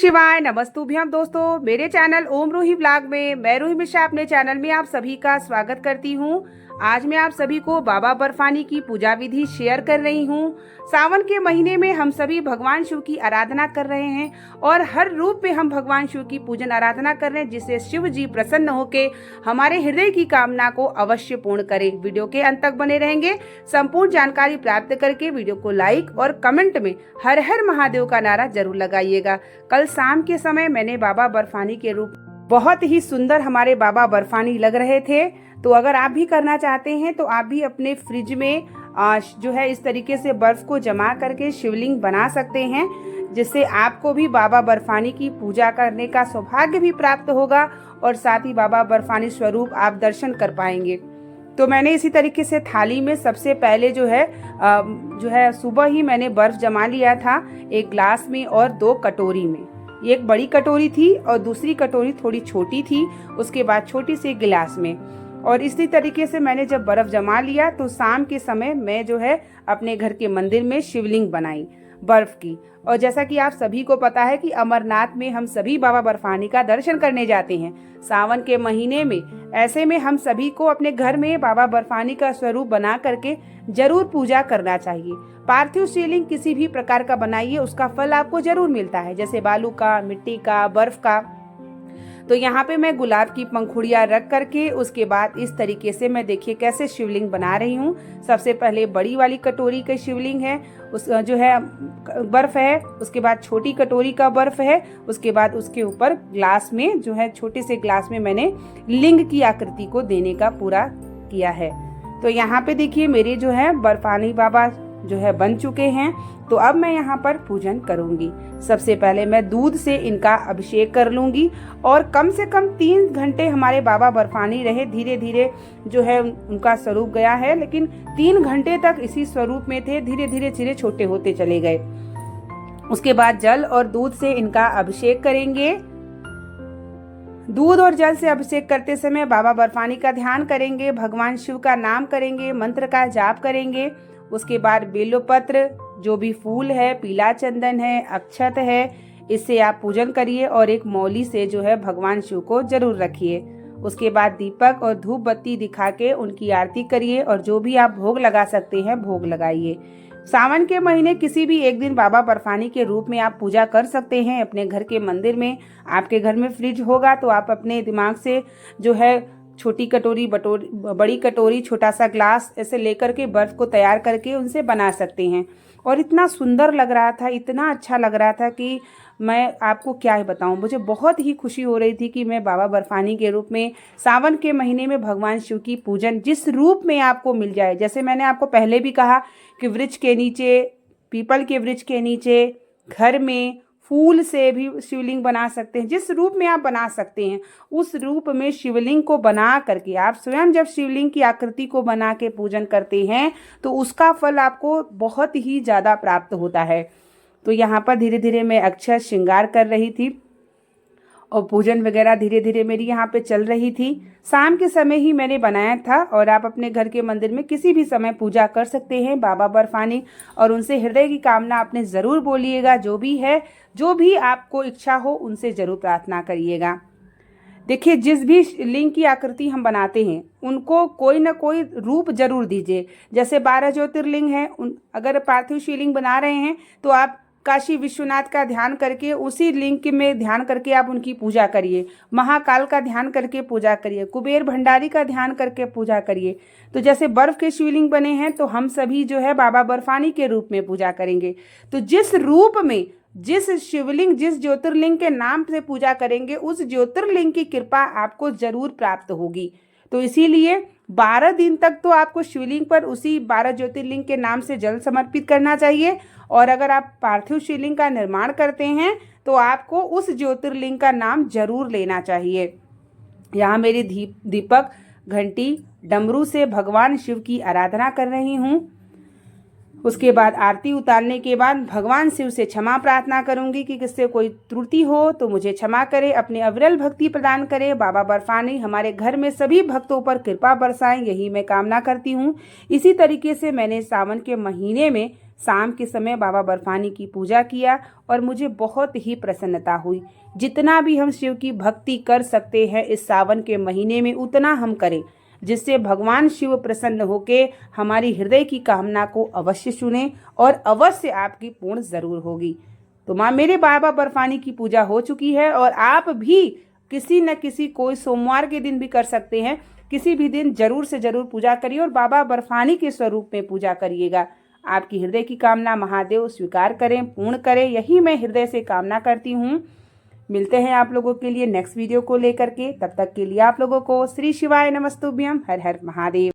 शिवाय नमस्तुभ्यम दोस्तों, मेरे चैनल ओम रूही व्लॉग में मैं रूही मिश्रा अपने चैनल में आप सभी का स्वागत करती हूँ। आज मैं आप सभी को बाबा बर्फानी की पूजा विधि शेयर कर रही हूँ। सावन के महीने में हम सभी भगवान शिव की आराधना कर रहे हैं और हर रूप में हम भगवान शिव की पूजन आराधना कर रहे हैं, जिससे शिव जी प्रसन्न होके हमारे हृदय की कामना को अवश्य पूर्ण करें। वीडियो के अंत तक बने रहेंगे। संपूर्ण जानकारी प्राप्त करके वीडियो को लाइक और कमेंट में हर हर महादेव का नारा जरूर लगाइएगा। कल शाम के समय मैंने बाबा बर्फानी के रूप बहुत ही सुंदर हमारे बाबा बर्फानी लग रहे थे। तो अगर आप भी करना चाहते हैं तो आप भी अपने फ्रिज में जो है इस तरीके से बर्फ को जमा करके शिवलिंग बना सकते हैं, जिससे आपको भी बाबा बर्फानी की पूजा करने का सौभाग्य भी प्राप्त होगा और साथ ही बाबा बर्फानी स्वरूप आप दर्शन कर पाएंगे। तो मैंने इसी तरीके से थाली में सबसे पहले जो है सुबह ही मैंने बर्फ जमा लिया था, एक ग्लास में और 2 कटोरी में। एक बड़ी कटोरी थी और दूसरी कटोरी थोड़ी छोटी थी, उसके बाद छोटी सी गिलास में। और इसी तरीके से मैंने जब बर्फ जमा लिया तो शाम के समय मैं जो है अपने घर के मंदिर में शिवलिंग बनाई बर्फ की। और जैसा कि आप सभी को पता है कि अमरनाथ में हम सभी बाबा बर्फानी का दर्शन करने जाते हैं सावन के महीने में। ऐसे में हम सभी को अपने घर में बाबा बर्फानी का स्वरूप बना करके जरूर पूजा करना चाहिए। पार्थिव शिवलिंग किसी भी प्रकार का बनाइए, उसका फल आपको जरूर मिलता है, जैसे बालू का, मिट्टी का, बर्फ का। तो यहाँ पे मैं गुलाब की पंखुड़ियाँ रख करके उसके बाद इस तरीके से मैं देखिए कैसे शिवलिंग बना रही हूँ। सबसे पहले बड़ी वाली कटोरी का शिवलिंग है, उस जो है बर्फ है, उसके बाद छोटी कटोरी का बर्फ है, उसके बाद उसके ऊपर ग्लास में जो है छोटे से ग्लास में मैंने लिंग की आकृति को देने का पूरा किया है। तो यहाँ पे देखिए मेरे जो है बर्फानी बाबा जो है बन चुके हैं। तो अब मैं यहाँ पर पूजन करूंगी। सबसे पहले मैं दूध से इनका अभिषेक कर लूंगी और कम से कम 3 घंटे हमारे बाबा बर्फानी रहे। धीरे धीरे जो है उनका स्वरूप गया है, लेकिन 3 घंटे तक इसी स्वरूप में थे। धीरे धीरे धीरे छोटे होते चले गए। उसके बाद जल और दूध से इनका अभिषेक करेंगे। दूध और जल से अभिषेक करते समय बाबा बर्फानी का ध्यान करेंगे, भगवान शिव का नाम करेंगे, मंत्र का जाप करेंगे। उसके बाद बेलपत्र, जो भी फूल है, पीला चंदन है, अक्षत है, इससे आप पूजन करिए और एक मौली से जो है भगवान शिव को जरूर रखिए। उसके बाद दीपक और धूप बत्ती दिखा के उनकी आरती करिए और जो भी आप भोग लगा सकते हैं भोग लगाइए। सावन के महीने किसी भी एक दिन बाबा बर्फानी के रूप में आप पूजा कर सकते हैं अपने घर के मंदिर में। आपके घर में फ्रिज होगा तो आप अपने दिमाग से जो है छोटी कटोरी, बड़ी कटोरी, छोटा सा ग्लास ऐसे लेकर के बर्फ को तैयार करके उनसे बना सकते हैं। और इतना सुंदर लग रहा था, इतना अच्छा लग रहा था कि मैं आपको क्या ही बताऊं। मुझे बहुत ही खुशी हो रही थी कि मैं बाबा बर्फानी के रूप में सावन के महीने में भगवान शिव की पूजन जिस रूप में आपको मिल जाए। जैसे मैंने आपको पहले भी कहा कि वृक्ष के नीचे, पीपल के वृक्ष के नीचे, घर में फूल से भी शिवलिंग बना सकते हैं। जिस रूप में आप बना सकते हैं उस रूप में शिवलिंग को बना करके आप स्वयं जब शिवलिंग की आकृति को बना के पूजन करते हैं तो उसका फल आपको बहुत ही ज़्यादा प्राप्त होता है। तो यहाँ पर धीरे धीरे मैं अक्षत श्रृंगार कर रही थी और पूजन वगैरह धीरे धीरे मेरी यहाँ पे चल रही थी। शाम के समय ही मैंने बनाया था और आप अपने घर के मंदिर में किसी भी समय पूजा कर सकते हैं बाबा बर्फानी, और उनसे हृदय की कामना आपने ज़रूर बोलिएगा। जो भी है, जो भी आपको इच्छा हो उनसे ज़रूर प्रार्थना करिएगा। देखिए, जिस भी लिंग की आकृति हम बनाते हैं उनको कोई ना कोई रूप जरूर दीजिए। जैसे 12 ज्योतिर्लिंग है, अगर पार्थिव शिवलिंग बना रहे हैं तो आप काशी विश्वनाथ का ध्यान करके उसी लिंग में ध्यान करके आप उनकी पूजा करिए। महाकाल का ध्यान करके पूजा करिए। कुबेर भंडारी का ध्यान करके पूजा करिए। तो जैसे बर्फ के शिवलिंग बने हैं तो हम सभी जो है बाबा बर्फानी के रूप में पूजा करेंगे। तो जिस रूप में, जिस शिवलिंग, जिस ज्योतिर्लिंग के नाम से पूजा करेंगे उस ज्योतिर्लिंग की कृपा आपको जरूर प्राप्त होगी। तो इसीलिए 12 दिन तक तो आपको शिवलिंग पर उसी 12 ज्योतिर्लिंग के नाम से जल समर्पित करना चाहिए। और अगर आप पार्थिव शिवलिंग का निर्माण करते हैं तो आपको उस ज्योतिर्लिंग का नाम जरूर लेना चाहिए। यहाँ मेरी दीपक, घंटी, डमरू से भगवान शिव की आराधना कर रही हूँ। उसके बाद आरती उतारने के बाद भगवान शिव से क्षमा प्रार्थना करूंगी कि किससे कोई त्रुटि हो तो मुझे क्षमा करे, अपने अविरल भक्ति प्रदान करे। बाबा बर्फानी हमारे घर में सभी भक्तों पर कृपा बरसाएं, यही मैं कामना करती हूँ। इसी तरीके से मैंने सावन के महीने में शाम के समय बाबा बर्फानी की पूजा किया और मुझे बहुत ही प्रसन्नता हुई। जितना भी हम शिव की भक्ति कर सकते हैं इस सावन के महीने में उतना हम करें, जिससे भगवान शिव प्रसन्न होकर हमारी हृदय की कामना को अवश्य सुने और अवश्य आपकी पूर्ण जरूर होगी। तो माँ मेरे बाबा बर्फानी की पूजा हो चुकी है और आप भी किसी न किसी कोई सोमवार के दिन भी कर सकते हैं, किसी भी दिन जरूर से जरूर पूजा करिए और बाबा बर्फानी के स्वरूप में पूजा करिएगा। आपकी हृदय की कामना महादेव स्वीकार करें, पूर्ण करें, यही मैं हृदय से कामना करती हूँ। मिलते हैं आप लोगों के लिए नेक्स्ट वीडियो को लेकर के। तब तक के लिए आप लोगों को श्री शिवाय नमस्तुभ्यम। हर हर महादेव।